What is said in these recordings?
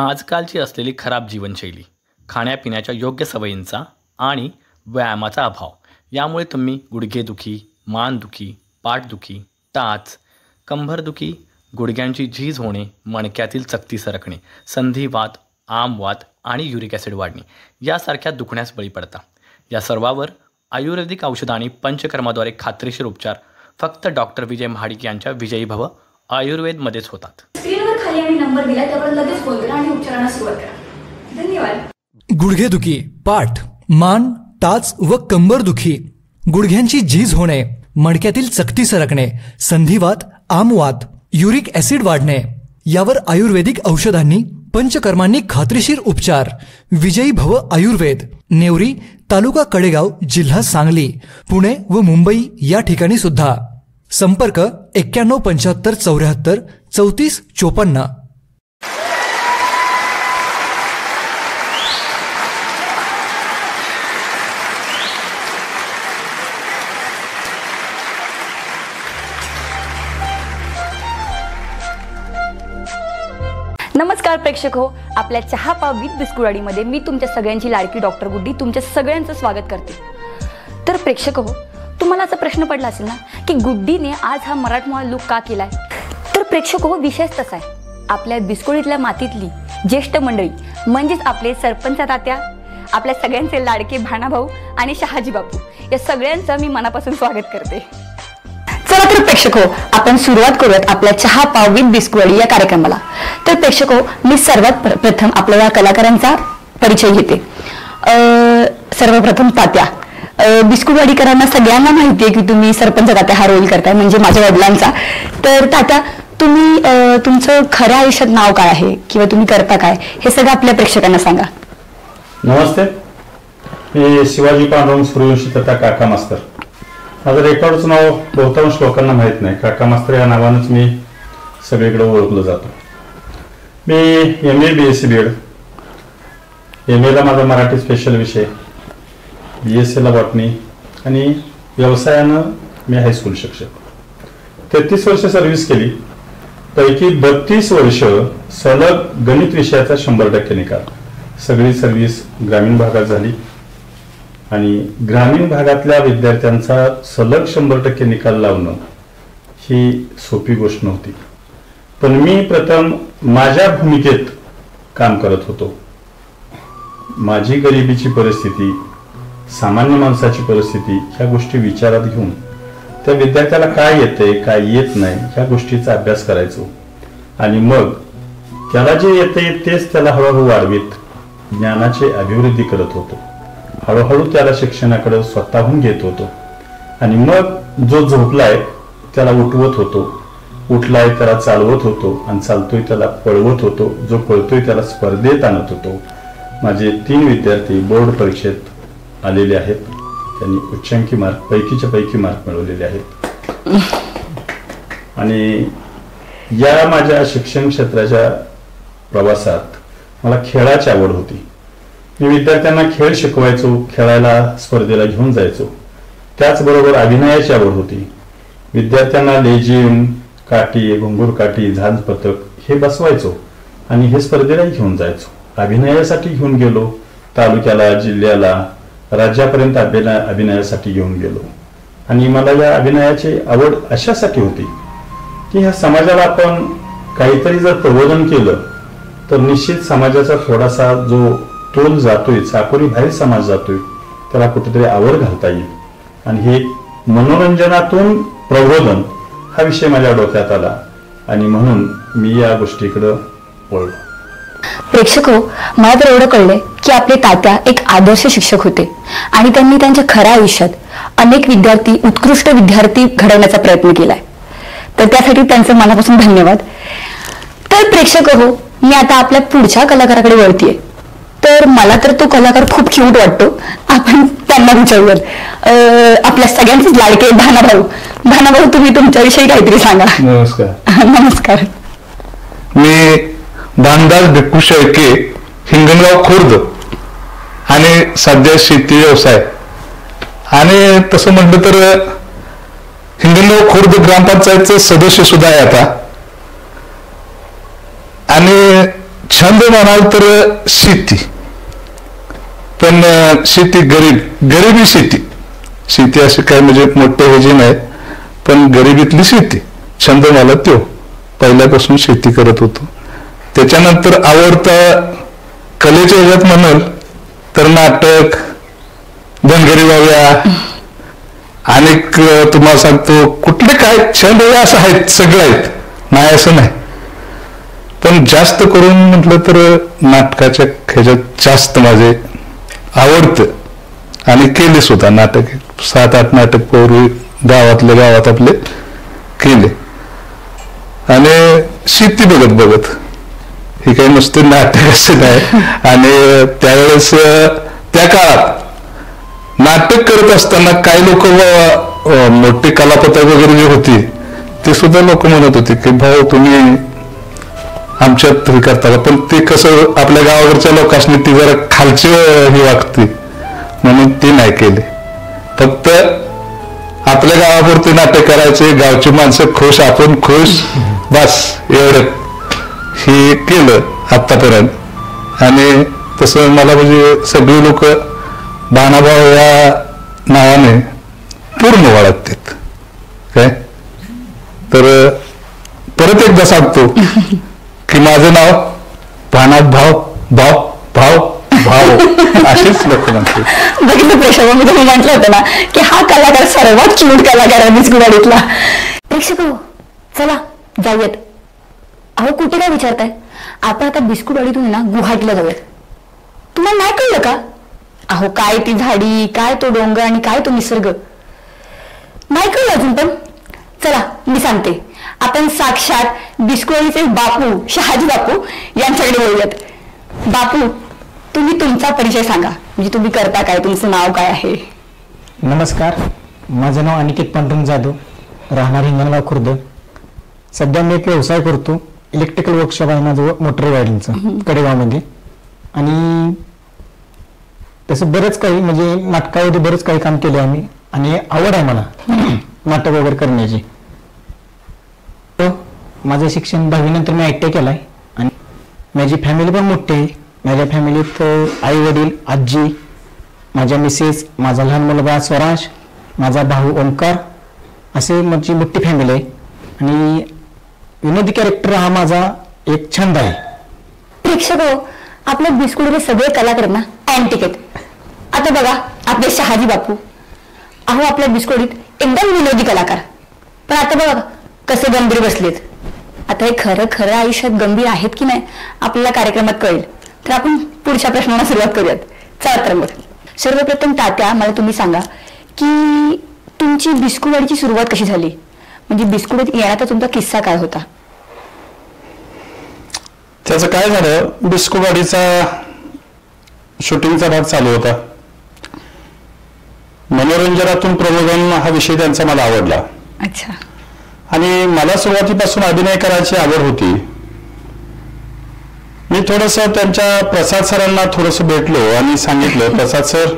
आजकालची असलेली खराब जीवनशैली, खाण्यापिण्याच्या योग्य सवयींचा आणि व्यायामाचा अभाव यामुळे तुम्ही गुडघेदुखी, मानदुखी, पाठदुखी, टाच, कंबरदुखी, गुडघ्यांची झीज होणे, मणक्यातील चकती सरकणे, संधिवात, आमवात आणि युरिक ॲसिड वाढणे यासारख्या दुखण्यास बळी पडता. या सर्वावर आयुर्वेदिक औषधं आणि पंचकर्माद्वारे खात्रीशीर उपचार फक्त डॉक्टर विजय महाडिक यांच्या विजयी भव आयुर्वेदमध्येच होतात. स्क्रीनवर खाली आम्ही नंबर दिला त्यावर लगेच फोन करा आणि उपचारांना सुरुवात करा. धन्यवाद. गुडघेदुखी, पाठ, मान, टाच व कंबरदुखी, गुडघ्यांची झीज होणे, मणक्यातील चकती सरकणे, संधिवात, आमवात, युरिक ॲसिड वाढणे यावर आयुर्वेदिक औषधांनी पंचकर्मांनी खात्रीशीर उपचार. विजयी भव आयुर्वेद, नेवरी, तालुका कडेगाव, जिल्हा सांगली, पुणे व मुंबई या ठिकाणी सुद्धा. संपर्क 91 75 74 34 54. नमस्कार प्रेक्षक हो, आपल्या चहा पाव विथ बिस्कुटवाडीमध्ये मी तुमच्या सगळ्यांची लाडकी डॉक्टर गुड्डी तुमच्या सगळ्यांचं स्वागत करते. तर प्रेक्षक हो, तुम्हाला असा प्रश्न पडला असेल ना की गुड्डीने आज हा मराठमोळा लुक का केलाय. तर प्रेक्षक हो, विषयच तसा आहे. आपल्या बिस्कुटीतल्या मातीतली ज्येष्ठ मंडळी म्हणजेच आपले सरपंच तात्या, आपल्या सगळ्यांचे लाडके भाणाभाऊ आणि शहाजी बापू या सगळ्यांचं मी मनापासून स्वागत करते. चला तर प्रेक्षक हो, आपण सुरुवात करूयात आपल्या चहा पाव विथ बिस्कुटवाडी या कार्यक्रमाला. तर प्रेक्षक हो, मी सर्वात प्रथम आपल्या कलाकारांचा परिचय घेते. सर्वप्रथम तात्या. बिस्कुटवाडीकरांना सगळ्यांना माहिती आहे की तुम्ही सरपंच तात्या हा रोल करताय, म्हणजे माझ्या वडिलांचा. तर तात्या, तुम्ही तुमचं खऱ्या आयुष्यात नाव काय आहे किंवा तुम्ही करता काय हे सगळं आपल्या प्रेक्षकांना सांगा. नमस्ते, मी शिवाजी पांडुरंग सूर्यवंशी तथा काका मास्तर. माझं रेकॉर्डचं नाव बहुतांश लोकांना माहीत नाही. काका मास्तर या नावानंच मी सगळीकडे ओळखलं जातो. मी MA BSc BEd, MAला माझा मराठी स्पेशल विषय, BScला बॉटनी आणि व्यवसायानं मी हायस्कूल शिक्षक. 33 वर्ष सर्व्हिस केली, पैकी 32 वर्ष सलग गणित विषयाचा 100% निकाल. सगळी सर्व्हिस ग्रामीण भागात झाली आणि ग्रामीण भागातल्या विद्यार्थ्यांचा सलग 100% निकाल लावणं ही सोपी गोष्ट नव्हती. पण मी प्रथम माझ्या भूमिकेत काम करत होतो. माझी गरिबीची परिस्थिती, सामान्य माणसाची परिस्थिती ह्या गोष्टी विचारात घेऊन त्या विद्यार्थ्याला काय येते काय येत नाही ह्या गोष्टीचा अभ्यास करायचो आणि मग त्याला जे येते तेच त्याला हळूहळू वाढवीत ज्ञानाची अभिवृद्धी करत होतो. हळूहळू त्याला शिक्षणाकडे स्वतःहून घेत होतो आणि मग जो झोपलाय त्याला उठवत होतो, उठलाय त्याला चालवत होतो आणि चालतोय त्याला पळवत होतो, जो पळतोय त्याला स्पर्धेत आणत होतो. माझे 3 विद्यार्थी बोर्ड परीक्षेत आलेले आहेत. त्यांनी उच्चांकी मार्क, पैकीच्या पैकी मार्क मिळवलेले आहेत. आणि या माझ्या शिक्षण क्षेत्राच्या प्रवासात मला खेळाची आवड होती. मी विद्यार्थ्यांना खेळ शिकवायचो, खेळायला स्पर्धेला घेऊन जायचो. त्याचबरोबर अभिनयाची आवड होती. विद्यार्थ्यांना लेझिम, काठी, घुंगूर काठी, झांज पथक हे बसवायचो आणि हे स्पर्धेला घेऊन जायचो. अभिनयासाठी घेऊन गेलो, तालुक्याला, जिल्ह्याला, राज्यापर्यंत अभिनयासाठी घेऊन गेलो. आणि मला या अभिनयाची आवड अशासाठी होती की ह्या समाजाला आपण काहीतरी जर प्रबोधन केलं तर निश्चित समाजाचा थोडासा जो तोल जातोय, चाकोरी बाहेर समाज जातोय, त्याला कुठेतरी आवर घालता येईल. आणि हे मनोरंजनातून प्रबोधन हा विषय माझ्या डोक्यात आला आणि म्हणून मी या गोष्टीकडे वळलो. प्रेक्षक हो, मला तर एवढं कळलंय की आपले तात्या एक आदर्श शिक्षक होते आणि त्यांनी त्यांच्या खऱ्या आयुष्यात अनेक विद्यार्थी, उत्कृष्ट विद्यार्थी घडवण्याचा प्रयत्न केलाय. तर त्यासाठी त्यांचं मनापासून धन्यवाद. तर प्रेक्षक हो, मी आता आपल्या पुढच्या कलाकाराकडे वळतीये. तर मला तर तो कलाकार खूप क्यूट वाटतो. आपण त्यांना विचारूयात. आपल्या सगळ्यांचेच लाडके भानाभाऊ. भानाभाऊ, तुम्ही तुमच्याविषयी काहीतरी सांगा. नमस्कार. नमस्कार. मी भानदास भिक्खू शेळके, हिंगणगाव खुर्द आणि सध्या शेती व्यवसाय. आणि तसं म्हटलं तर हिंगणगाव खुर्द ग्रामपंचायतचं सदस्य सुद्धा आहे आता. आणि छंद म्हणाल तर शेती, पण शेती गरिबी शेती अशी काय म्हणजे मोठे ह्याची नाही, पण गरिबीतली शेती छंद मला तो पहिल्यापासून शेती करत होतो. त्याच्यानंतर आवडता कलेच्या ह्याच्यात म्हणाल तर नाटक, धनगरी बाव्या, अनेक तुम्हाला सांगतो कुठले काय छंद असं आहेत, सगळं आहेत, नाही असं नाही. पण जास्त करून म्हटलं तर नाटकाच्या ह्याच्यात जास्त माझे आवडतं आणि केले सुद्धा नाटक. 7-8 नाटक पूर्वी गावात आपले केले. आणि शेती बघत हे काही नुसते नाटक असं नाही. आणि त्यावेळेस त्या काळात नाटक करत असताना काही लोक मोठी कलापथक वगैरे जे होती ते सुद्धा लोक म्हणत होते की भाऊ तुम्ही आमच्यात हे करता, पण ते कसं आपल्या गावाकडच्या लोकांनी ती जरा खालची हे वागते म्हणून ते नाही केले. फक्त आपल्या गावापुरते नाटक करायचे, गावची माणसं खुश, आपण खुश, बस एवढं हे केलं आतापर्यंत. आणि तसं मला म्हणजे सगळी लोक बाणाभाऊ या नावाने पूर्ण ओळखतात काय. तर परत एकदा सांगतो की माझं नाव भानात भाव असेच लोक म्हणतात. बघितलं प्रेक्षक, मी तुम्ही म्हटलं होतं ना की हा कलाकार सर्वात क्यूट कलाकार आहे बिस्कुटवाडीतला. प्रेक्षक हो, चला जाऊयात. अहो कुठे काय विचारताय, आपण आता बिस्कुटवाडीतून ना गुवाहाटीला जाऊयात. तुम्हाला नाही कळलं का? अहो काय ती झाडी, काय तो डोंगर आणि काय तो निसर्ग, नाही कळलं अजून. पण चला मी सांगते, आपण साक्षात बिस्कुटवाडीचे बापू शहाजी बापू यांच्याकडे बोलूयात. बापू तुम्ही तुमचा परिचय सांगा, म्हणजे तुम्ही करता काय, तुमचं नाव काय आहे? नमस्कार, माझं नाव अनिकेत पांडुरंग जाधव, राहणार हिंगणगाव खुर्द. सध्या मी एक व्यवसाय करतो, इलेक्ट्रिकल वर्कशॉप आहे माझं मोटर वायरिंगचं कडेगावमध्ये. आणि तसं बरंच काही म्हणजे नाटकामध्ये बरंच काही काम केलं आम्ही. आणि आवड आहे मला नाटक वगैरे करण्याची. माझं शिक्षण 10वी नंतर मी ITI केलाय. आणि माझी फॅमिली पण मोठी आहे. माझ्या फॅमिलीत आई वडील, आजी, माझ्या मिसेस, माझा लहान मुलगा स्वराज, माझा भाऊ ओंकार, असे माझी मोठी फॅमिली आहे. आणि विनोदी कॅरेक्टर हा माझा एक छंद आहे. प्रेक्षक हो, आपल्या बिस्कुटचे सगळे कलाकार ना अँटिक आहेत. आता बघा आपले शहाजी बापू, अहो आपल्या बिस्कुटीत एकदम विनोदी कलाकार, पण आता बघा कसे गंभीर बसलेत. आता हे खरं आयुष्यात गंभीर आहेत की नाही आपल्याला कार्यक्रमात कळेल. तर आपण पुढच्या प्रश्नाला सुरुवात करूयात. चला तर मग सर्वप्रथम तात्या, मला तुम्ही सांगा की तुमची बिस्कुटवाडीची सुरुवात कशी झाली, म्हणजे बिस्कुट येण्याचा तुमचा किस्सा काय होता? त्याचं काय झालं, बिस्कुटवाडीचा शूटिंगचा भाग चालू होता. मनोरंजनातून प्रबोधन हा विषय त्यांचा मला आवडला. अच्छा. आणि मला सुरुवातीपासून अभिनय करायची आवड होती. मी थोडंसं त्यांच्या प्रसाद सरांना थोडंसं भेटलो आणि सांगितलं, प्रसाद सर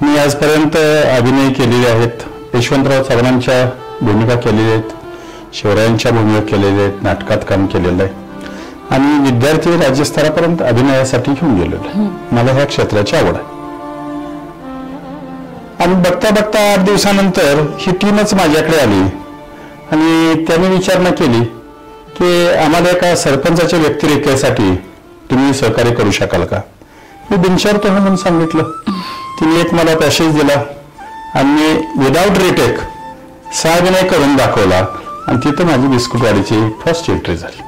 मी आजपर्यंत अभिनय केलेले आहेत, यशवंतराव चव्हाणांच्या भूमिका केलेल्या आहेत, शिवरायांच्या भूमिका केलेल्या आहेत, नाटकात काम केलेलं आहे आणि विद्यार्थी राज्यस्तरापर्यंत अभिनयासाठी घेऊन गेलेलो आहे. मला ह्या क्षेत्राची आवड आहे. आणि बघता बघता 8 दिवसानंतर ही टीमच माझ्याकडे आली आणि त्यांनी विचारणा केली की आम्हाला एका सरपंचाच्या व्यक्तिरेखेसाठी तुम्ही सहकार्य करू शकाल का. मी बिनशर्त हो म्हणून सांगितलं. तिने एक मला पॅसेज दिला आणि विदाउट रिटेक अभिनय करून दाखवला आणि तिथं माझी बिस्कुटवाडीची फर्स्ट एंट्री झाली.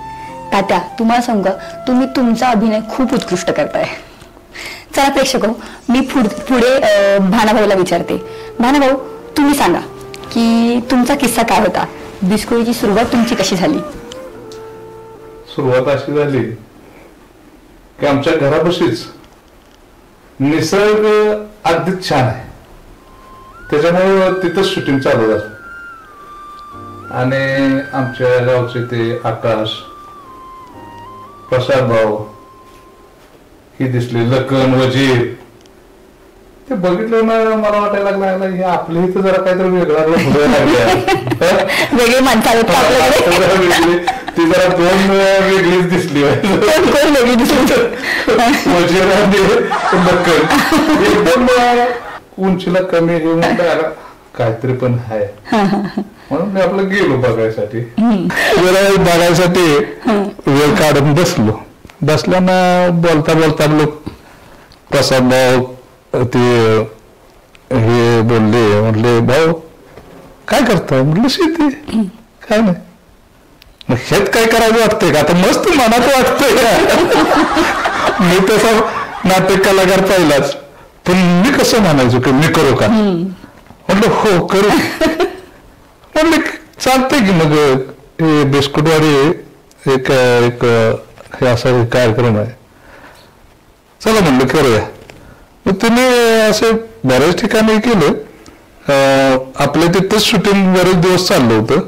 तात्या तुम्हाला सांगा, तुम्ही तुमचा अभिनय खूप उत्कृष्ट करताय. चला प्रेक्षक हो, मी पुढे भानाभाऊला विचारते. भानाभाऊ तुम्ही सांगा की तुमचा किस्सा काय होता, बिस्कुटची सुरुवात तुमची कशी झाली? सुरुवात अशी झाली की आमच्या घरापाशीच निसर्ग अगदीच छान आहे, त्याच्यामुळे तिथंच शूटिंग चालू झालं. आणि आमच्या गावचे ते आकाश, प्रसाद भाऊ ही दिसले, लखन, वजीर, ते बघितलं ना मला वाटायला लागलं हे आपल्या इथं जरा काहीतरी वेगळा वेगळी माणसं आहेत आपल्याकडे. ती जरा दोन वेगळीच दिसली एकदम उंचीला कमी हे म्हणलं काहीतरी पण आहे म्हणून मी आपलं गेलो बघायसाठी बघायसाठी वेळ काढून बसल्यानं बोलता बोलता लोक प्रसाद भाऊ ते हे बोलले म्हणले भाऊ काय करता म्हटलं शेती काय नाही मग शेत काय करायचं वाटतंय का आता मस्त मनात वाटतंय का मी तसा नाटक कलाकार पाहिलाच पण मी कसं म्हणायचो की मी करू का म्हटलं हो करू म्हणले चालतंय की मग हे बिस्कुटवाडी एक एक हे असा कार्यक्रम आहे चला म्हणलं करूया मग तुम्ही असे बऱ्याच ठिकाणी केलं आपल्या तिथंच शूटिंग बरेच दिवस चाललं होतं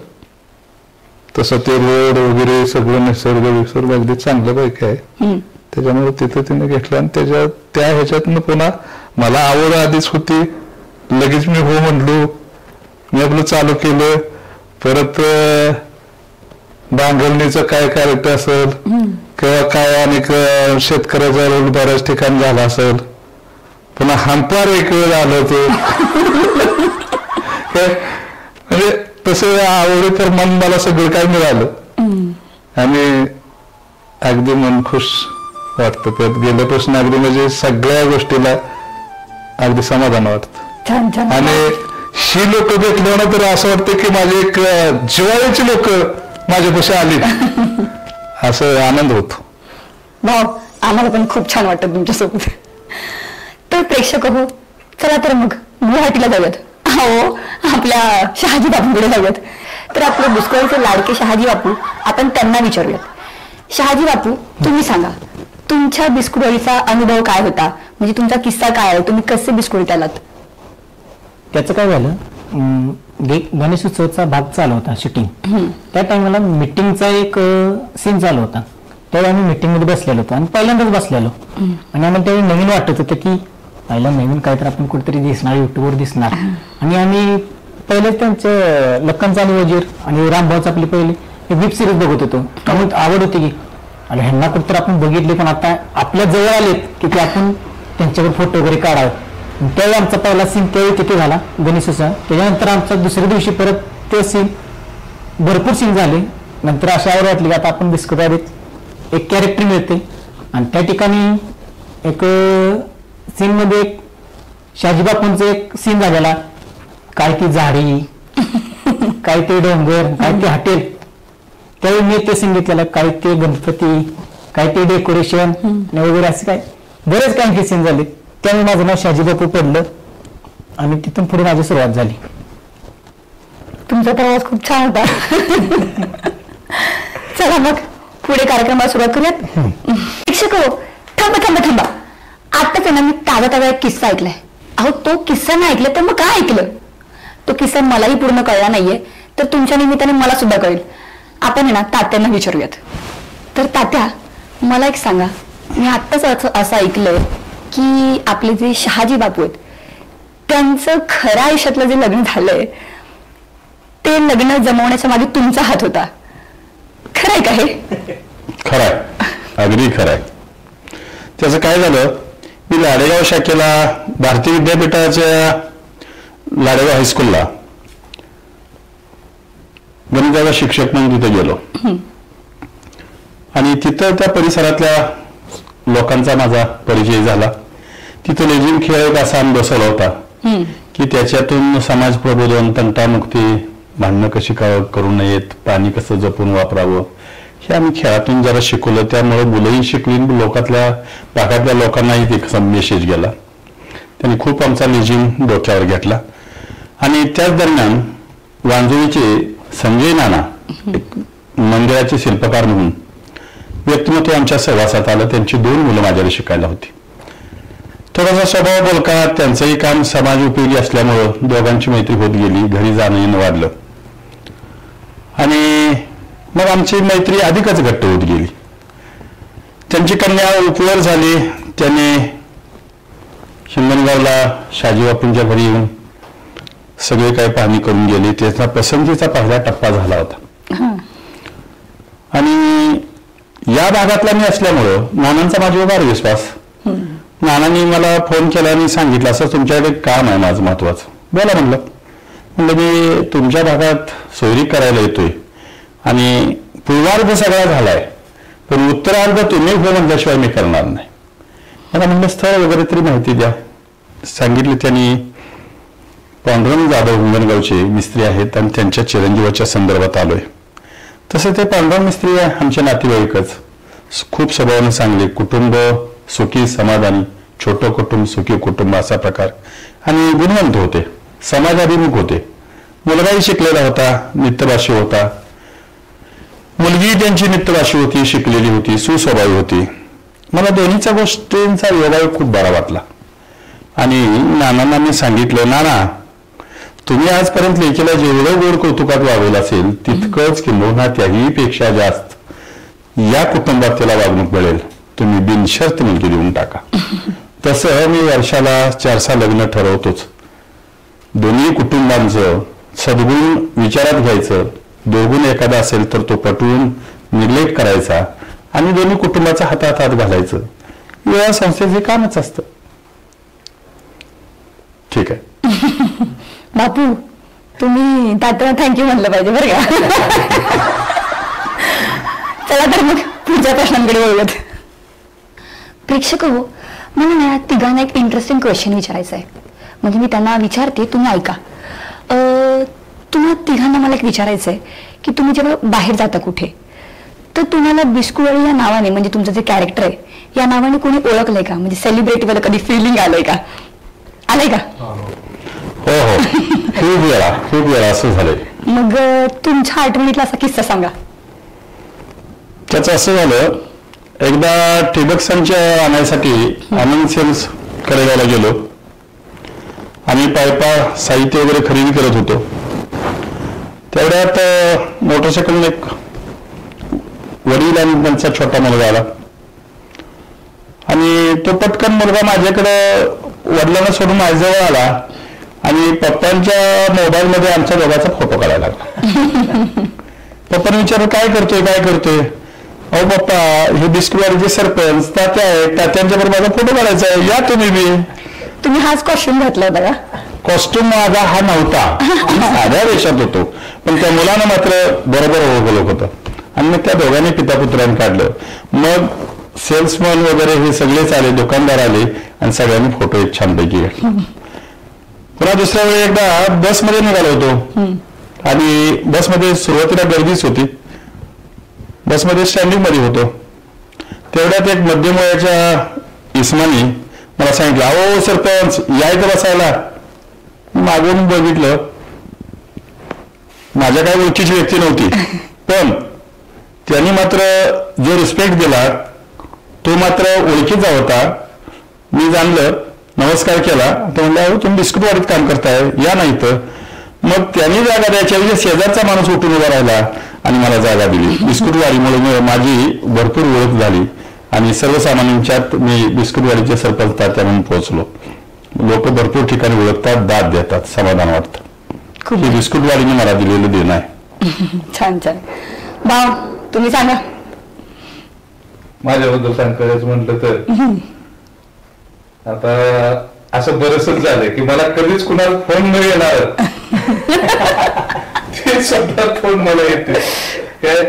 तसं ते रोड वगैरे सगळं निसर्ग अगदी चांगल्यापैकी आहे त्याच्यामुळे तिथं तिने घेतलं आणि त्या ह्याच्यातनं पुन्हा मला आवड आधीच होती लगेच मी हो म्हणलो मी आपलं चालू केलं परत बांगलणीचं काय कॅरेक्टर असेल किंवा काय अनेक शेतकऱ्याचा रोल बऱ्याच ठिकाणी झाला असेल पुन्हा हंपार एक वेळ आलं होतं म्हणजे तसं आवडे तर मन मला सगळं काय मिळालं आणि अगदी मन खुश वाटतं त्यात गेल्यापासून अगदी म्हणजे सगळ्या गोष्टीला अगदी समाधान वाटतं आणि ही लोक भेटल्यानं तर असं वाटतं की माझे एक जिव्हाळ्याची लोक माझ्यापाशी आली असं आनंद होतो भाऊ आम्हाला पण खूप छान वाटतं तुमच्यासोबत तर प्रेक्षक हो चला तर मग गुवाहाटीला जाऊयात हो आपल्या शहाजी बापूंकडे जाऊयात तर आपले बुसकोळीचे लाडके शहाजी बापू आपण त्यांना विचारूयात शहाजी बापू तुम्ही सांगा तुमच्या बिस्कुटवडीचा अनुभव काय होता म्हणजे तुमचा किस्सा काय आहे तुम्ही कसे बिस्कुट आलात त्याचं काय झालं गणेशोत्सवचा भाग चालू होता शूटिंग त्या टाइमला मिटिंगचा एक सीन चालू होता त्यावेळी आम्ही मिटिंग मध्ये बसलेलो होतो आणि पहिल्यांदाच बसलेलो आणि आम्हाला त्यावेळी नवीन वाटत होतं की पहिला नवीन काहीतरी आपण कुठेतरी दिसणार युट्यूबवर दिसणार आणि आम्ही पहिले त्यांचं लक्कन चालू वजीर आणि रामभाऊचं आपली पहिले वेब सिरीज बघत होतो त्यामुळे आवड होती की आणि ह्यांना कुठतर आपण बघितले पण आता आपल्या जवळ आलेत की ते आपण त्यांच्यावर फोटो वगैरे काढावं त्यावेळी आमचा पहिला सीन त्यावेळी तिथे झाला गणेशोत्सव त्याच्यानंतर आमचा दुसऱ्या दिवशी परत ते सीन भरपूर सीन झाले नंतर अशी आवड वाटली की आता आपण बिस्कुटवाडीत एक कॅरेक्टर मिळते आणि त्या ठिकाणी एक सीन मध्ये एक शाजीबापूंचा एक सीन झालेला काय ती झाडी काय ते डोंगर काय ते हॉटेल त्यावेळी मी ते सांगितलेलं काय ते गणपती काय ते डेकोरेशन वगैरे असं काय बरेच काही सीन झाले त्यामुळे माझं नाव शाजीबापू पडलं आणि तिथून पुढे माझी सुरुवात झाली तुमचा प्रवास खूप छान होता चला मग पुढे कार्यक्रमाला सुरुवात करूयात शिक्षक हो थांबा थांबा थांबा आताच ना मी ताजा एक किस्सा ऐकलाय अहो तो किस्सा नाही ऐकलं तर मग काय ऐकलं तो किस्सा मलाही पूर्ण कळला नाहीये तर तुमच्या निमित्ताने मला सुद्धा कळेल आपण ना तात्यांना विचारूयात तर तात्या मला एक सांगा मी आत्ताच असं ऐकलं की आपले जे शहाजी बापू आहेत त्यांचं खऱ्या आयुष्यातलं जे लग्न झालंय ते लग्न जमवण्याच्या मागे तुमचा हात होता खरंय का हे खरंय अगदी खरंय त्याचं काय झालं मी लाडेगाव शाखेला भारतीय विद्यापीठाच्या लाडेगाव हायस्कूलला गणिताचा शिक्षक म्हणून तिथे गेलो आणि तिथं त्या परिसरातल्या लोकांचा माझा परिचय झाला तिथं लेझिम खेळ एक असा आम्ही बसवला होता की त्याच्यातून समाज प्रबोधन तंटामुक्ती भांडणं कशी करू नयेत पाणी कसं जपून वापरावं हे आम्ही खेळातून जरा शिकवलं त्यामुळे मुलंही शिकली लोकातल्या भागातल्या लोकांनाही ते मेसेज गेला त्यांनी खूप आमचा लेझिम डोक्यावर घेतला आणि त्याच दरम्यान वांजुळीचे संजय नाना मंदिराचे शिल्पकार म्हणून व्यक्तिमत्व आमच्या सहवासात आलं त्यांची 2 मुलं माझ्याकडे शिकायला होती थोडासा स्वभाव बोलका त्यांचंही काम समाज उपयोगी असल्यामुळं दोघांची मैत्री होत गेली घरी जाणं येणं वाढलं आणि मग आमची मैत्री अधिकच घट्ट होत गेली त्यांची कन्या उपवर झाली त्याने हिंगणगावला शाजीबापूंच्या घरी येऊन सगळे काही पाहणी करून गेले त्याचा पसंतीचा पहिला टप्पा झाला होता आणि या भागातला मी असल्यामुळं नानांचा माझ्यावर फार विश्वास. नानांनी मला फोन केला आणि सांगितलं असं तुमच्याकडे काम आहे माझं महत्वाचं. बोला म्हणलं मी तुमच्या भागात सोयरी करायला येतोय आणि पूर्वार्ध सगळा झालाय, पण उत्तरार्ध तुम्ही हो म्हणल्याशिवाय मी करणार नाही. मला म्हणलं स्थळ वगैरे तरी माहिती द्या. सांगितलं. त्यांनी पांडुरंग जाधव हिंगणगावचे मिस्त्री आहेत आणि त्यांच्या चिरंजीवाच्या संदर्भात आलोय. तसं ते पांडुरंग मिस्त्री आमचे नातेवाईकच, खूप स्वभावाने चांगले, कुटुंब सुखी समाधानी, छोटं कुटुंब सुखी कुटुंब असा प्रकार, आणि गुणवंत होते, समाजाभिमुख होते. मुलगाही शिकलेला होता, नित्यभाषी होता. मुलगी त्यांची नित्यभाषी होती, शिकलेली होती, सुस्वभावी होती. मला दोन्हीच्या गोष्टींचा योगायोग खूप बरा वाटला. आणि नानांना मी सांगितलं, नाना तुम्ही आजपर्यंत लेकीला जेवढं गोड कौतुकात वागवलं असेल तितकंच किंबहुना त्याही पेक्षा जास्त या कुटुंबात त्याला वागणूक मिळेल. तुम्ही बिनशर्त मुलगी देऊन टाका. तसं मी वर्षाला 4 लग्न ठरवतोच. दोन्ही कुटुंबांचं सद्गुण विचारात घ्यायचं. दोघून एखादा असेल तर तो पटवून निग्लेक्ट करायचा आणि दोन्ही कुटुंबाचा हातात हात घालायचं. या संस्थेचे कामच असतं. ठीक आहे बापू, तुम्ही तात्या थँक्यू म्हणलं पाहिजे बरं का. चला तर मग पुढच्या प्रश्नांकडे वळूयात. प्रेक्षक हो, मला ना तिघांना एक इंटरेस्टिंग क्वेश्चन विचारायचा आहे. म्हणजे मी त्यांना विचारते, तुम्ही ऐका. तुम्हा तिघांना मला एक विचारायचं आहे की तुम्ही जेव्हा बाहेर जाता कुठे, तर तुम्हाला बिस्कुटवाडी या नावाने, म्हणजे तुमचं जे कॅरेक्टर आहे या नावाने कोणी ओळखलंय का? म्हणजे सेलिब्रिटी मध्ये कधी फिलिंग आलंय का? आलंय का? हो हो, खूप वेळा असं झालंय. मग तुमच्या आठवणीतला असा किस्सा सांगा. त्याचं असं झालं, एकदा ठिबक संच आणण्यासाठी आनंद सेल्स करेगावला गेलो. आम्ही पायपा साहित्य वगैरे खरेदी करत होतो. तेवढ्यात मोटरसायकलने एक वडील आणि त्यांचा छोटा मुलगा आला आणि तो पटकन मुलगा माझ्याकडे वडिलांना सोडून माझ्याजवळ आला आणि पप्पांच्या मोबाईल मध्ये आमच्या दोघांचा फोटो काढायला लागला. पप्पाने विचारलं, काय करतोय? अहो पप्पा, हे बिस्कुटवाडीचे सरपंच तात्या आहेत, तात्यांच्या बरोबर माझा फोटो काढायचा आहे, या तुम्ही बी. तुम्ही हाच कॉस्ट्युम घातला होता का? कॉस्ट्युम माझा हा नव्हता, साध्या वेशात होतो, पण त्या मुलानं मात्र बरोबर ओळखलं होतं. आणि मग त्या दोघांनी पितापुत्रांनी काढलं. मग सेल्समन वगैरे हे सगळेच आले, दुकानदार आले आणि सगळ्यांनी फोटो एक छानपैकी घेतला. पुन्हा दुसऱ्या वेळी एकदा बसमध्ये निघालो होतो आणि बसमध्ये सुरुवातीला गर्दीच होती. बसमध्ये स्टँडिंग मध्ये होतो. तेवढ्यात एक मध्यम वयाच्या इसमानी मला सांगितलं, अहो सरपंच यायचं बसायला. मागून बघितलं, माझ्या काही ओळखीची व्यक्ती नव्हती, पण त्यांनी मात्र जो रिस्पेक्ट दिला तो मात्र ओळखीचा होता. मी जाणलं, नमस्कार केला. तो म्हणला, अहो तुम्ही बिस्कुटवाडीत काम करताय, या नाही तर. मग त्यांनी जागा द्यायच्या ऐवजी शेजारचा माणूस उठून उभा राहिला आणि मला जागा दिली. बिस्कुटवाडीमुळे माझी भरपूर ओळख झाली आणि सर्वसामान्यांच्यात मी बिस्कुटवाडीचे सरपंच तात्या म्हणून पोहोचलो. लोक भरपूर ठिकाणी ओळखतात, दाद देतात, समाधान वाटतं. ही बिस्कुटवाडीने मला दिलेलं देणं आहे. छान छान. भाऊ, तुम्ही सांगा. माझ्याबद्दल सांगायचं म्हटलं तर आता असं बरंचसं झालंय की मला कधीच कुणाला फोन न येणार, ते सुद्धा फोन मला येते काय,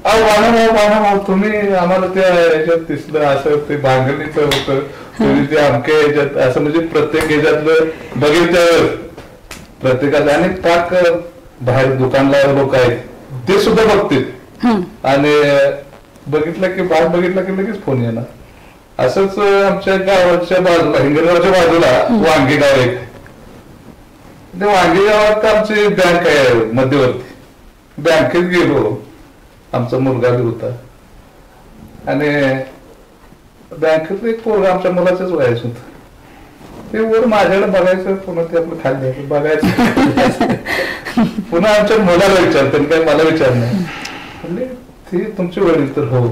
भाऊ तुम्ही आम्हाला त्या ह्याच्यात दिसलं, असं ते भांगणीचं होतं, तुम्ही ते अमक्या ह्याच्यात, असं म्हणजे प्रत्येक ह्याच्यातलं बघितलं प्रत्येकाचं. आणि पाक बाहेर दुकानला लोक आहेत ते सुद्धा बघतील आणि बघितलं की बाहेर बघितलं की लगेच फोन येणार. असंच आमच्या गावाच्या बाजूला, हिंगणगावच्या बाजूला वांगी गाव आहे. त्या वांगी गावात आमची बँक आहे मध्यवर्ती. बँकेत गेलो, आमचा मुलगा बी होता आणि बँकेत एक पोरगा आमच्या मुलाच्याच वयाच होत. ते वर माझ्याकडे बघायचं, पुन्हा ते आपलं खाली द्यायचं, बघायचं, पुन्हा आमच्या मुलाला विचारतात, काय मला विचारणार. म्हणजे ते तुमचे वडील तर हो.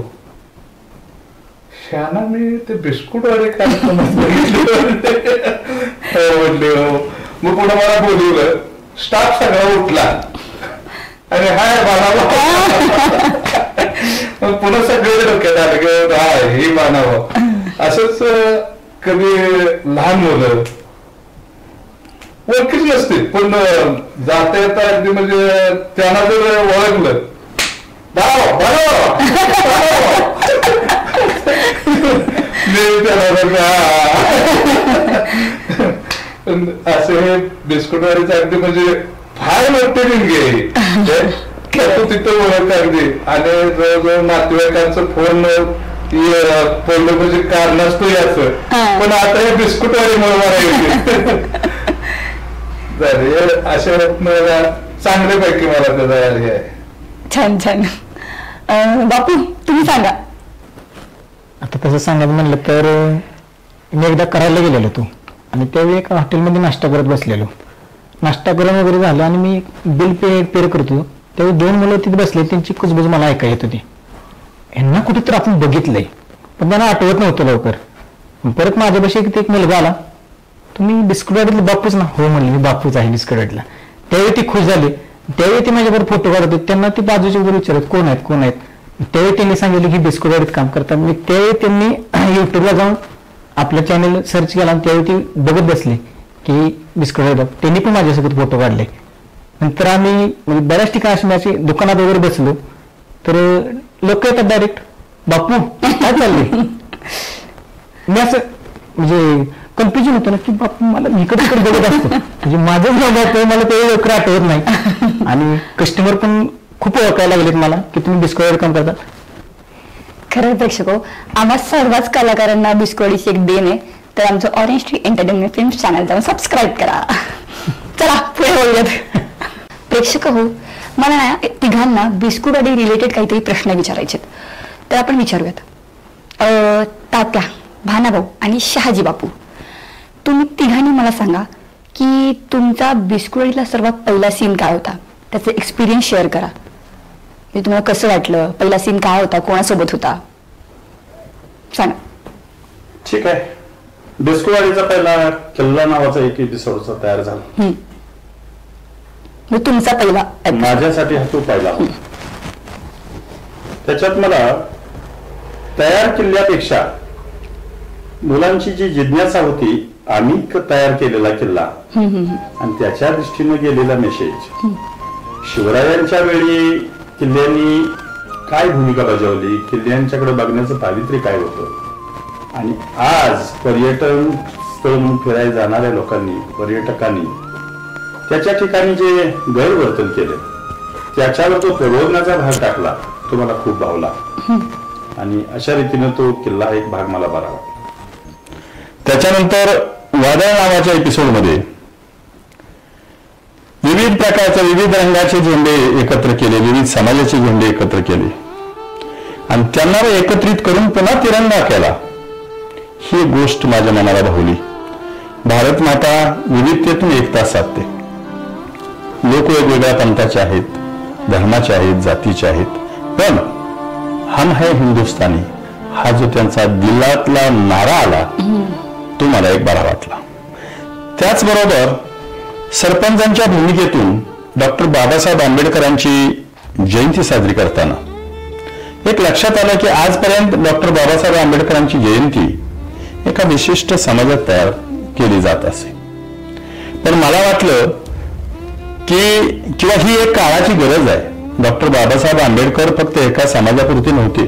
शाना मी ते बिस्कुटवाले कार्यक्रम म्हटले हो. मग पुढे मला बोलवलं, स्टाफ सगळा उठला आणि हाय बाळा मग पुन्हा सगळे डोक्यात आलं की हा हे मानावं. असंच कधी लहान मुलं ओळखीच नसते पण जाता येता अगदी म्हणजे त्यांना जर ओळखलं असं हे बिस्कुटवाडीचं अगदी म्हणजे फार मोठे देणगी तू तिथं ओळख अगदी. आणि जवळजवळ नातेवाईकांचं फोन पडलं म्हणजे कारण असतो याचं, पण आता हे बिस्कुटवाडी मला अशा चांगल्यापैकी मला त्याचा हे आहे. छान छान. बापू तुम्ही सांगा. आता तसं सांगायचं म्हणलं तर मी एकदा करायला गेलेलो तू आणि त्यावेळी एका हॉटेलमध्ये नाश्ता करत बसलेलो. नाश्ता करून वगैरे झालं आणि मी बिल पे करतो त्यावेळी 2 मुलं तिथे बसले. त्यांची कुजबुज मला ऐका येत होती. यांना कुठेतरी आपण बघितलंय पण त्यांना आठवत नव्हतं लवकर. परत माझ्यापाशी एक मुलगा आला, तुम्ही बिस्कुटवाडीतले बापूच ना? हो म्हणले मी बापूच आहे बिस्कुटवाडीला. त्यावेळी ती खुश झाली. त्यावेळी ते माझ्याबरोबर फोटो काढत होते. त्यांना ती बाजूच्या वगैरे विचारत कोण आहेत. त्यावेळी त्यांनी सांगितलं की बिस्कुटवाडीत काम करतात. मी त्यावेळी त्यांनी युट्यूबला जाऊन आपलं चॅनल सर्च केला आणि त्यावेळी ती बघत बसले की बिस्कुटवाडी. त्यांनी पण माझ्यासोबत फोटो काढले. नंतर आम्ही म्हणजे बऱ्याच ठिकाणी अशी दुकानात वगैरे बसलो तर लोक येतात डायरेक्ट बापू काय चाललंय. मी असं म्हणजे कन्फ्युजन होतं ना की बापू मला इकडे बघत असतो म्हणजे माझंच नाव बापू मला ते लवकर आठवत नाही. आणि कस्टमर पण खूप ओळखायला लागलेत मला की तुम्ही बिस्कुटवाडी काम करता. खरं प्रेक्षक हो, आम्हा सर्वच कलाकारांना बिस्कुटवाडीची एक देण आहे. तर आमचं orange tree entertainment film channel जाऊन सबस्क्राईब करा. चला पुढे बोलूयात. प्रेक्षक हो, मला ना तिघांना बिस्कुटवाडी रिलेटेड काहीतरी प्रश्न विचारायचे तर आपण विचारूयात. तात्या, भानाभाऊ आणि शहाजी बापू, तुम्ही तिघांनी मला सांगा की तुमचा बिस्कुटवाडीतला सर्वात पहिला सीन काय होता, त्याचा एक्सपिरियन्स शेअर करा. म्हणजे तुम्हाला कसं वाटलं, पहिला सीन काय होता, कोणासोबत होता, सांगा. ठीक आहे. बिस्कुटवाडीचा पहिला किल्ला नावाचा एक एपिसोडचा तयार झाला. तुमचा पहिला माझ्यासाठी हा तो पहिला होता. त्याच्यात मला तयार किल्ल्यापेक्षा मुलांची जी जिज्ञासा होती, आम्ही तयार केलेला किल्ला आणि त्याच्या दृष्टीने गेलेला मेसेज, शिवरायांच्या वेळी किल्ल्यांनी काय भूमिका बजावली, किल्ल्यांच्याकडे बघण्याचं पावित्र्य काय होतं, आणि आज पर्यटन स्थळ म्हणून फिरायला जाणाऱ्या लोकांनी, पर्यटकांनी त्याच्या ठिकाणी जे गैरवर्तन केलं त्याच्यावर तो प्रबोधनाचा भाग टाकला, तो मला खूप भावला. आणि अशा रीतीने तो किल्ला एक भाग मला बरा वाटला. त्याच्यानंतर वादळ नावाच्या एपिसोडमध्ये विविध प्रकारचे विविध रंगाचे झेंडे एकत्र केले, विविध समाजाचे झेंडे एकत्र केले आणि त्यांना एकत्रित करून पुन्हा तिरंगा केला. ही गोष्ट माझ्या मनाला भावली. भारत माता विविधतेतून एकता साधते. लोक वेगवेगळ्या पंथाचे आहेत, धर्माचे आहेत, जातीचे आहेत, पण हम है हिंदुस्तानी हा जो त्यांचा दिलातला नारा आला तो मला एक बरा वाटला. त्याचबरोबर सरपंचांच्या भूमिकेतून डॉक्टर बाबासाहेब आंबेडकरांची जयंती साजरी करताना एक लक्षात आलं की आजपर्यंत डॉक्टर बाबासाहेब आंबेडकरांची जयंती एका विशिष्ट समाजात तयार केली जात असे, पण मला वाटलं की किंवा ही एक काळाची गरज आहे. डॉक्टर बाबासाहेब आंबेडकर फक्त एका समाजापुरते नव्हते,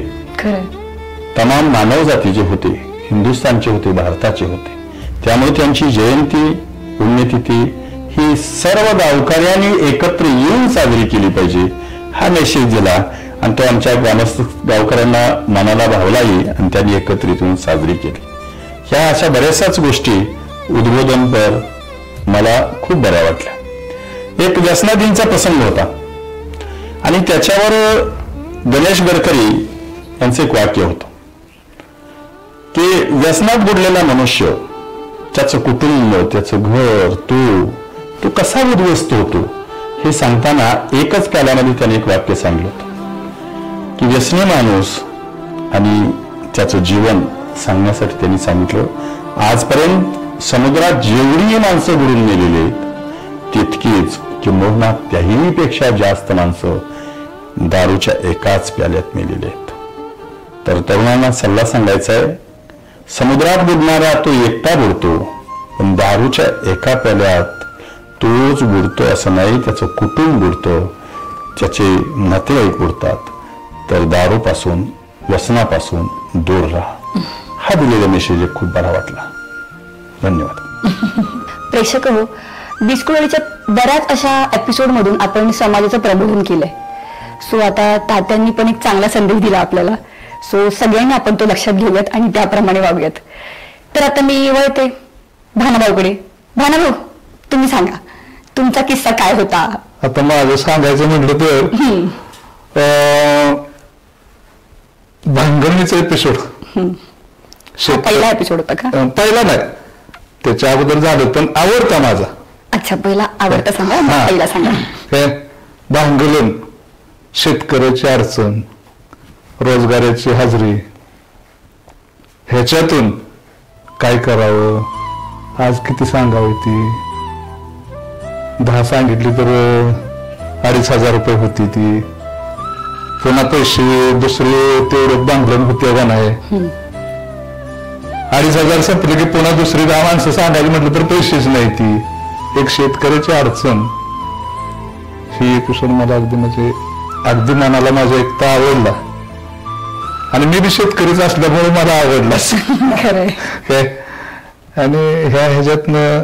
तमाम मानव जातीचे होते, हिंदुस्थानचे होते, भारताचे होते. त्यामुळे त्यांची जयंती, पुण्यतिथी ही सर्व गावकऱ्यांनी एकत्र येऊन साजरी केली पाहिजे हा मेसेज दिला आणि तो आमच्या ग्रामस्थ गावकऱ्यांना मनाला भावलाही आणि त्यांनी एकत्रित येऊन साजरी केली. ह्या अशा बऱ्याचशाच गोष्टी उद्बोधनपर मला खूप बऱ्या वाटल्या. एक व्यसनाधीनचा प्रसंग होता आणि त्याच्यावर गणेश गडकरी यांचं एक वाक्य होतं की व्यसनात बुडलेला मनुष्य, त्याचं कुटुंब, त्याचं घर, तो कसा उद्ध्वस्त होतो हे सांगताना एकच कालामध्ये त्याने एक वाक्य सांगितलं होतं की व्यसनी माणूस आणि त्याचं जीवन सांगण्यासाठी त्यांनी सांगितलं, आजपर्यंत समुद्रात जेवढी माणसं बुडून गेलेली आहेत तितकीच किंबहुना त्याही पेक्षा जास्त माणसं दारूच्या एकाच प्याल्यात मेलेले आहेत. तर तरुणांना सल्ला सांगायचा आहे, समुद्रात बुडणारा तो एकटा बुडतो, पण दारूच्या एका प्याल्यात तोच बुडतो असं नाही, त्याचं कुटुंब बुडतो, त्याचे नातेवाईक बुडतात. तर दारूपासून व्यसनापासून दूर राहा. हा दिलेला मेसेज खूप बरा वाटला. धन्यवाद. प्रेक्षक हो, बिस्कुटवाडीच्या बऱ्याच अशा एपिसोडमधून आपण समाजाचं प्रबोधन केलंय. सो आता तात्यांनी पण एक चांगला संदेश दिला आपल्याला. सो सगळ्यांनी आपण तो लक्षात घेऊयात आणि त्याप्रमाणे वागूयात. तर आता मी वळते भानाभाऊकडे. भानाभाऊ, तुम्ही सांगा तुमचा किस्सा काय होता? आता माझं सांगायचं म्हटलं तर भांगरणीचा एपिसोड पहिला एपिसोड होता का? पहिला नाही, त्याच्या अगोदर झालं, पण आवडता माझा. अच्छा, पहिला आवडता सांगा. पहिला सांगा. भांगलन, शेतकऱ्याची अडचण, रोजगाराची हाजरी, ह्याच्यातून काय करावं, आज किती सांगावी ती. 10 सांगितली तर 2,500 रुपये होती ती. पुन्हा पैसे दुसरे तेवढे भांगलन होते का नाही. 2,500 संपले की पुन्हा दुसरी 10 माणसं सांगायला म्हटलं तर पैसेच नाही ती. एक शेतकऱ्याची अडचण, ही एपिसोड मला अगदी मनाला माझा एकटा आवडला. आणि मी बी शेतकरीच असल्यामुळे मला आवडला. आणि ह्याच्यातनं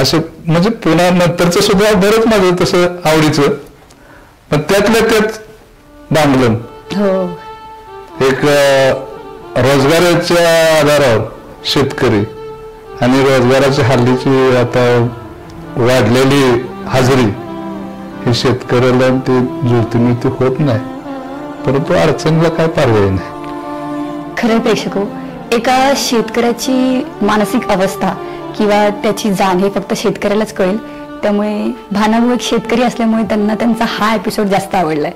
असं पुन्हा नंतरचं सुद्धा बरंच माझं तसं आवडीचं, पण त्यातल्या त्यात भांगलन एक रोजगाराच्या आधारावर शेतकरी आणि रोजगाराची हल्लीची आता वाढलेली हाजरी, हे शेतकऱ्याला ते जुळती मिळती होत नाही, परंतु अडचणीला काय पर्याय नाही. खरं प्रेक्षक हो, एका शेतकऱ्याची मानसिक अवस्था किंवा त्याची जाण हे फक्त शेतकऱ्यालाच कळेल. त्यामुळे भानाभाऊ एक शेतकरी असल्यामुळे त्यांना त्यांचा हा एपिसोड जास्त आवडलाय.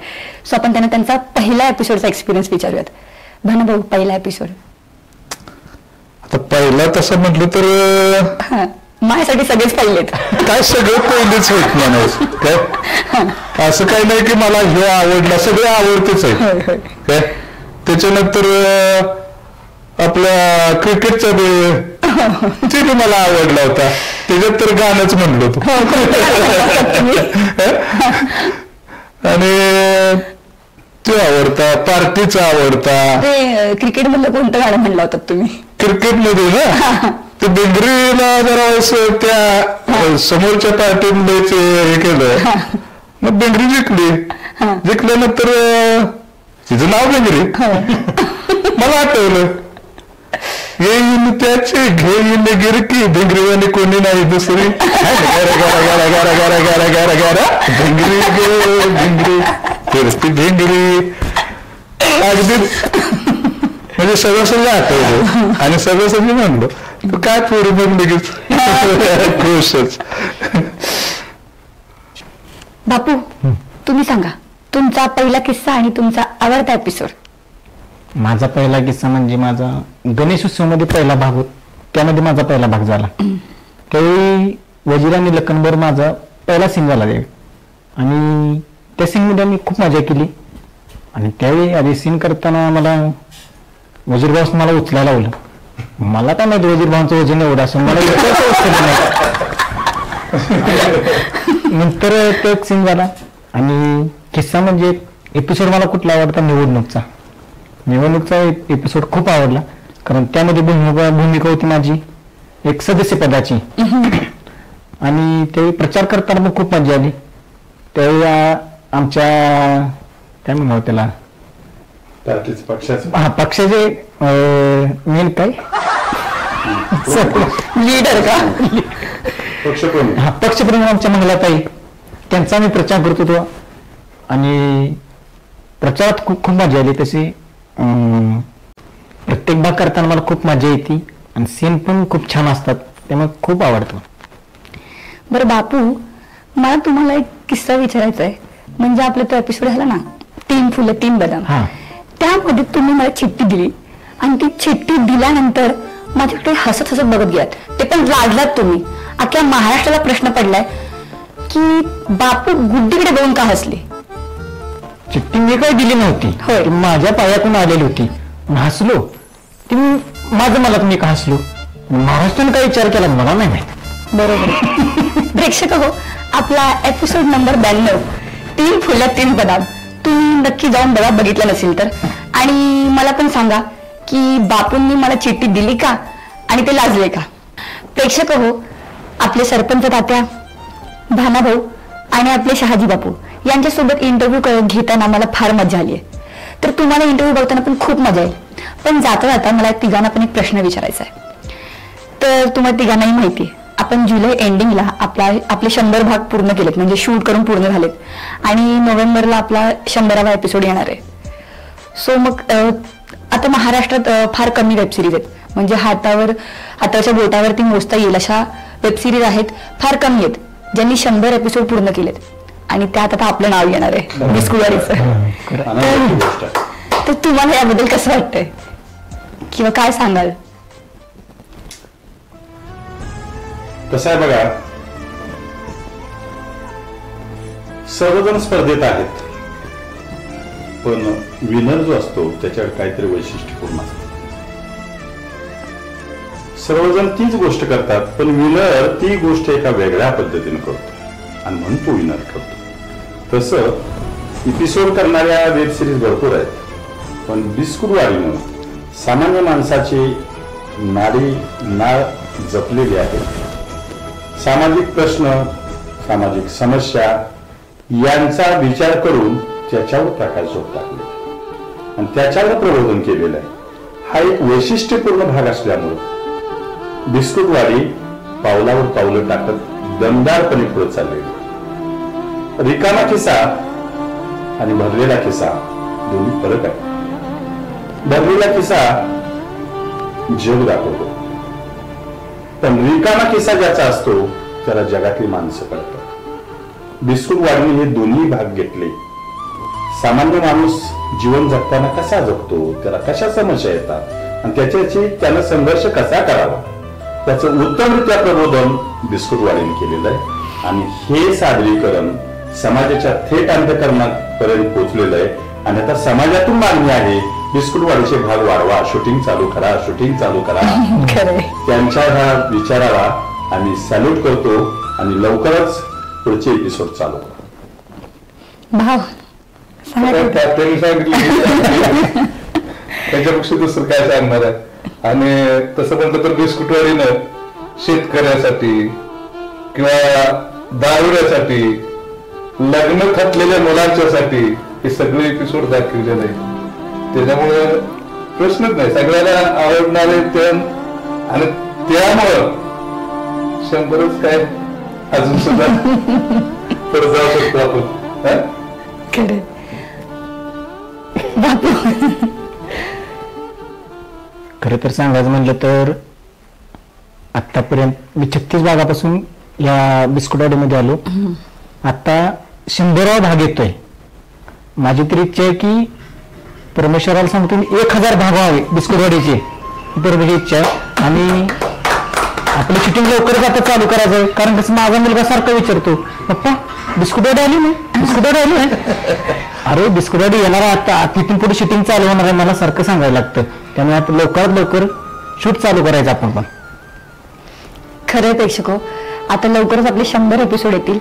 सो आपण त्यांना त्यांचा पहिला एपिसोडचा एक्सपिरियन्स विचारूयात. भानाभाऊ, पहिला एपिसोड. आता पहिला तसं म्हटलं तर माझ्यासाठी सगळेच पहिलेत. काय सगळं पहिलेच होत म्हणायचं काय, असं काही नाही की मला हे आवडला, सगळे आवडतेच आहे काय. त्याच्यानंतर आपल्या क्रिकेटचा ते मला आवडला होता, त्याच्यात तर गाणंच म्हणलो होतो. आणि ते आवडता, पार्टीचा आवडता. क्रिकेट मधलं कोणतं गाणं म्हणलं होतं तुम्ही? क्रिकेट मध्ये ना ते बेंगरीला जरा त्या समोरच्या पार्टीमध्ये हे केलं, मग बेंगरी जिंकली. जिंकल्यानंतर तिचं नाव बेंगरी, मला आठवलं येईन त्याचे घेईन गिरकी, बेंगरीवानी कोणी नाही दुसरी. गारा गारा गारा गारा गारा गारा गारा बेंगरी गे बेंगरी फिरती बेंगरी. अगदी सगळं सगळं आठवलं आणि सगळं सगळं म्हणलो. काय पोरी पण लगेच खुशच. बापू, तुम्ही सांगा तुमचा पहिला किस्सा आणि तुमचा आवडता एपिसोड. माझा पहिला किस्सा म्हणजे माझा गणेश उत्सव मध्ये पहिला भाग होता, त्यामध्ये माझा पहिला भाग झाला. त्यावेळी वजीर आणि लखनभर माझा पहिला सीन झाला आणि त्या सीन मध्ये मी खूप मजा केली. आणि त्यावेळी आधी सीन करताना मला वजीर भाऊ मला उचलायला लावलं. मला काय माहिती वजीर भाऊंचं वजन एवढं असं, मला उचललं नाही. नंतर तो एक सीन झाला. आणि किस्सा म्हणजे एपिसोड मला कुठला आवडता, निवडणूकचा एपिसोड खूप आवडला. कारण त्यामध्ये भूमिका होती माझी एक सदस्य पदाची. आणि त्यावेळी प्रचार करताना पण खूप मजा आली. त्यावेळी आमच्या काय म्हणू त्याला पक्षाचे मेन काय लीडर का, पक्षप्रमुख आमच्या मंगलाताई, त्यांचा मी प्रचार करत होतो. आणि प्रचारात खूप खूप मजा आली. तशी प्रत्येक भाग करताना मला खूप मजा येते आणि सीन पण खूप छान असतात, त्यामुळे खूप आवडतं. बरं बापू, मला तुम्हाला एक किस्सा विचारायचा आहे. म्हणजे आपला तो एपिसोड झाला ना 3 फुलं 3 बदाम, त्यामध्ये तुम्ही मला चिठ्ठी दिली आणि ती चिठ्ठी दिल्यानंतर माझ्याकडे हसत हसत बघत गेलात. ते पण लाजलात तुम्ही. अख्ख्या महाराष्ट्राला प्रश्न पडलाय की बापू गुड्डीकडे बघून का हसले. चिठ्ठी मी काही दिली नव्हती, माझ्या पायातून आलेली होती. हसलो ते माझं मला तुम्ही का हसलो, महाराष्ट्राने काय विचार केला मला नाही माहित. बरोबर. प्रेक्षक हो, आपला एपिसोड नंबर 92 3 फुलं 3 बदाम तुम्ही नक्की जाऊन बघा, बघितलं नसेल तर. आणि मला पण सांगा की बापूंनी मला चिठ्ठी दिली का आणि ते लाजले का. प्रेक्षक हो, आपले सरपंच तात्या, भानाभाऊ आणि आपले शहाजी बापू यांच्यासोबत इंटरव्ह्यू घेताना मला फार मजा आली आहे. तर तुम्हाला इंटरव्ह्यू बघताना पण खूप मजा येईल. पण जाता जाता मला तिघांना पण एक प्रश्न विचारायचा आहे. तर तुम्हाला तिघांनाही माहिती आहे, आपण जुलै एंडिंगला आपले 100 भाग पूर्ण केलेत, म्हणजे शूट करून पूर्ण झालेत. आणि नोव्हेंबरला आपला 100वा एपिसोड येणार आहे. सो मग आता महाराष्ट्रात फार कमी वेबसिरीज आहेत, म्हणजे हाताच्या बोटावरती मोजता येईल अशा वेबसिरीज आहेत, फार कमी आहेत ज्यांनी 100 एपिसोड पूर्ण केलेत. आणि त्यात आता आपलं नाव येणार आहे, बिस्कुटवाडीचं. तर तुम्हाला याबद्दल कसं वाटतंय किंवा काय सांगाल? कसं आहे बघा, सर्वजण स्पर्धेत आहेत, पण विनर जो असतो त्याच्याकडे काहीतरी वैशिष्ट्यपूर्ण असतं. सर्वजण तीच गोष्ट करतात, पण विनर ती गोष्ट एका वेगळ्या पद्धतीने करतो आणि म्हणून तो विनर ठरतो. तसं एपिसोड करणाऱ्या वेब सिरीज भरपूर आहेत, पण बिस्कुटवाडीनं सामान्य माणसाची नाळ जपलेली आहे. सामाजिक प्रश्न, सामाजिक समस्या यांचा विचार करून त्याच्यावर प्रकाश टाकले आणि त्याच्यावर प्रबोधन केलेलं आहे. हा एक वैशिष्ट्यपूर्ण भाग असल्यामुळे बिस्कुटवाडी पावलावर पावलं टाकत दमदारपणे पुढे चाललेली. रिकामा खिसा आणि भरलेला खिसा दोन्ही फरक आहे. भरलेला खिसा जग दाखवतो, पण रिकामा खिसा ज्याचा असतो त्याला जगातली माणसं कळतात. बिस्कुटवाडीने हे दोन्ही भाग घेतले. सामान्य माणूस जीवन जगताना कसा जगतो, त्याला कशा समस्या येतात आणि त्याच्याशी त्याला संघर्ष कसा करावा त्याचं उत्तमरित्या प्रबोधन बिस्कुटवाडीने केलेलं आहे. आणि हे सादरीकरण समाजाच्या थेट अंतःकरणापर्यंत पोहोचलेलं आहे. आणि आता समाजातून मागणी आहे, बिस्कुटवाडीचे भाग वाढवा, शूटिंग चालू करा, शूटिंग चालू करा. त्यांच्या ह्या विचाराला आम्ही सॅल्यूट करतो आणि लवकरच पुढचे एपिसोड चालू करा. भाव त्यांनी सांगितलं त्याच्यापेक्षा दुसरं काय सांगणार आहे. आणि तसं म्हणलं तर बिस्कुटवाडीनं शेतकऱ्यासाठी किंवा दारुड्यासाठी, लग्न खटलेल्या मुलांच्यासाठी हे सगळे एपिसोड दाखवले नाही. त्याच्यामुळे प्रश्नच नाही, सगळ्याला आवडणारे ते. आणि त्यामुळं 100च काय अजून सुद्धा पुढे जाऊ शकतो आपण. खरं तर सांगायचं म्हणलं तर आतापर्यंत मी 36 भागापासून या बिस्कुटवाडीमध्ये आलो. आता 100वा भाग येतोय. माझी तरी इच्छा आहे की परमेश्वराला सांगतो 1000 भाग व्हावे बिस्कुटवाडीचे, बरोबर इच्छा आहे. आणि आपलं शूटिंग लवकरच आता चालू करायचं, कारण कसं माझा मुलगा सारखं विचारतो, पप्पा बिस्कुटवाडी आली नाही, बिस्कुटवाडी आली नाही. अरे बिस्कुटवाडी येणार आता, तिथून पुढे शूटिंग चालू होणार आहे, मला सारखं सांगायला लागतं. त्यामुळे आता लवकरात लवकर शूट चालू करायचं आपण पण. खरं प्रेक्षक हो, आता लवकरच आपले 100 एपिसोड येतील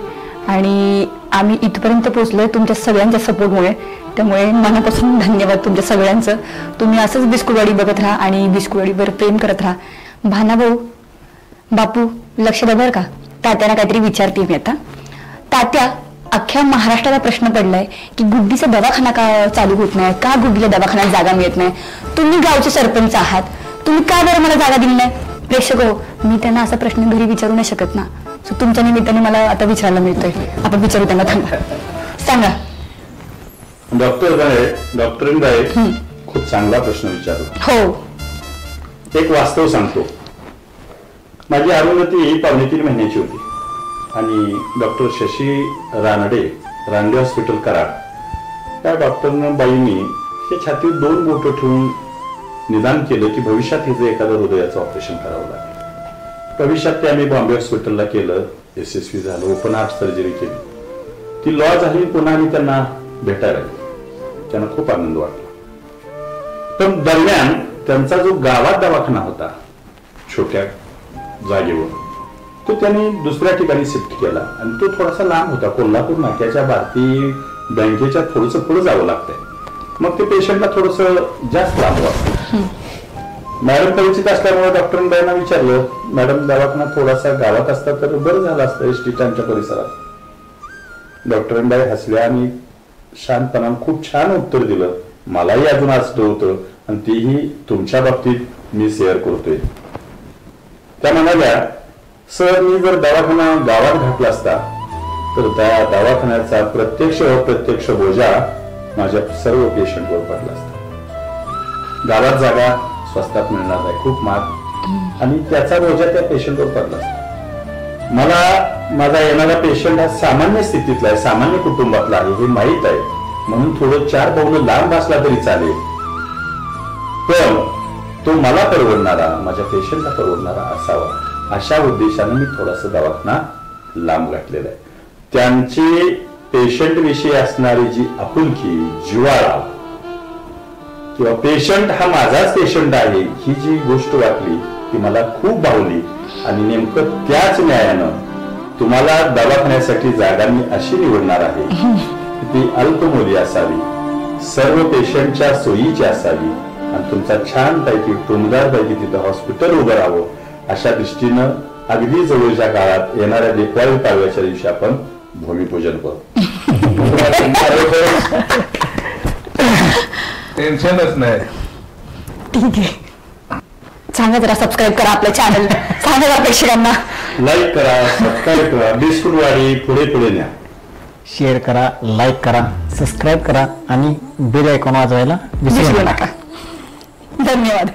आणि आम्ही इथपर्यंत पोहोचलोय तुमच्या सगळ्यांच्या सपोर्टमुळे. त्यामुळे मनापासून धन्यवाद तुमच्या सगळ्यांचं. तुम्ही असंच बिस्कुटवाडी बघत राहा आणि बिस्कुटवाडीवर प्रेम करत राहा. भानाभाऊ, बापू लक्ष द्या बरं का, तात्याला काहीतरी विचारते मी आता. तात्या, अख्ख्या महाराष्ट्राला प्रश्न पडलाय की गुड्डीचा दवाखाना का चालू होत नाही, का गुड्डीला दवाखान्यात जागा मिळत नाही. तुम्ही गावचे सरपंच आहात, तुम्ही का बरं मला जागा दिली नाही. प्रेक्षक हो, मी त्यांना असा प्रश्न घरी विचारू नाही शकत ना. सो तुमच्या निमित्ताने मला आता विचारायला मिळतोय, आपण विचारू त्यांना. थांबा, सांगा. डॉक्टरीन खूप चांगला प्रश्न विचारला. हो, एक वास्तव सांगतो. माझी अरुंधती 3.5 महिन्याची होती आणि डॉक्टर शशी रानडे हॉस्पिटल कराड त्या डॉक्टरनं बाईंनी हे छातीवर 2 बोटं ठेवून निदान केलं की भविष्यात हिचं एखादं हृदयाचं ऑपरेशन करावं लागेल. भविष्यात ते आम्ही बॉम्बे हॉस्पिटलला केलं, यशस्वी झालं, ओपन हार्ट सर्जरी केली. ती लॉ झाली, पुन्हा आम्ही त्यांना भेटायला गेलो. त्यांना खूप आनंद वाटला. पण दरम्यान त्यांचा जो गावात दवाखाना होता छोट्या जागेवर, तो त्यांनी दुसऱ्या ठिकाणी शिफ्ट केला आणि तो थोडासा लांब होता. कोल्हापूर नाक्याच्या भारतीय बँकेच्या थोडस पुढे जावं लागतंय. मग ते पेशंटला थोडस जास्त लांब वाटतं. मॅडम परिचित असल्यामुळे डॉक्टरांना विचारलं, मॅडम दवाखाना थोडासा गावात असता तर बरं झालं असतं एस टी स्टँडच्या परिसरात. डॉक्टरांबाई हसल्या आणि शांतपणाने खूप छान उत्तर दिलं. मलाही अजून असलं होतं आणि तेही तुमच्या बाबतीत मी शेअर करतोय. त्या म्हणाल्या, सर मी जर दवाखाना गावात घातला असता तर त्या दवाखान्याचा प्रत्यक्ष व अप्रत्यक्ष बोजा माझ्या सर्व पेशंटवर पडला असता. गावात जागा स्वस्तात मिळणार नाही, खूप महाग, आणि त्याचा बोजा त्या पेशंटवर पडला असता. मला माझा येणारा पेशंट हा सामान्य स्थितीतला आहे, सामान्य कुटुंबातला आहे हे माहीत आहे, म्हणून थोडं 4 पावलं लांब असला तरी चालेल, पण तो मला परवडणारा, माझ्या पेशंटला परवडणारा असावा, अशा उद्देशाने मी थोडासा दवाखाना लांब घातलेला आहे. त्यांची पेशंट विषयी असणारी जी आपुलकी, जिव्हाळा, किंवा पेशंट हा माझाच पेशंट आहे ही जी गोष्ट वाटली ती मला खूप भावली. आणि नेमकं त्याच न्यायानं तुम्हाला दवाखान्यासाठी जागा मी अशी निवडणार आहे की ती अल्पमोली असावी, सर्व पेशंटच्या सोयीची असावी आणि तुमचा छानपैकी टुमदारपैकी तिथं हॉस्पिटल उभं राहावं, अशा दृष्टीनं अगदी जवळच्या काळात येणाऱ्या दीपावली पाडव्याच्या दिवशी आपण भूमिपूजन करू. टेन्शनच नाही. ठीक आहे, सांगा जरा सबस्क्राईब करा आपलं चॅनल, सांगा जरा प्रेक्षकांना. लाईक करा, सबस्क्राईब करा, बिस्कुटवाडी पुढे पुढे न्या. शेअर करा, लाईक करा, सबस्क्राईब करा आणि बेल आयकॉन वाजवायला विसरू नका. धन्यवाद.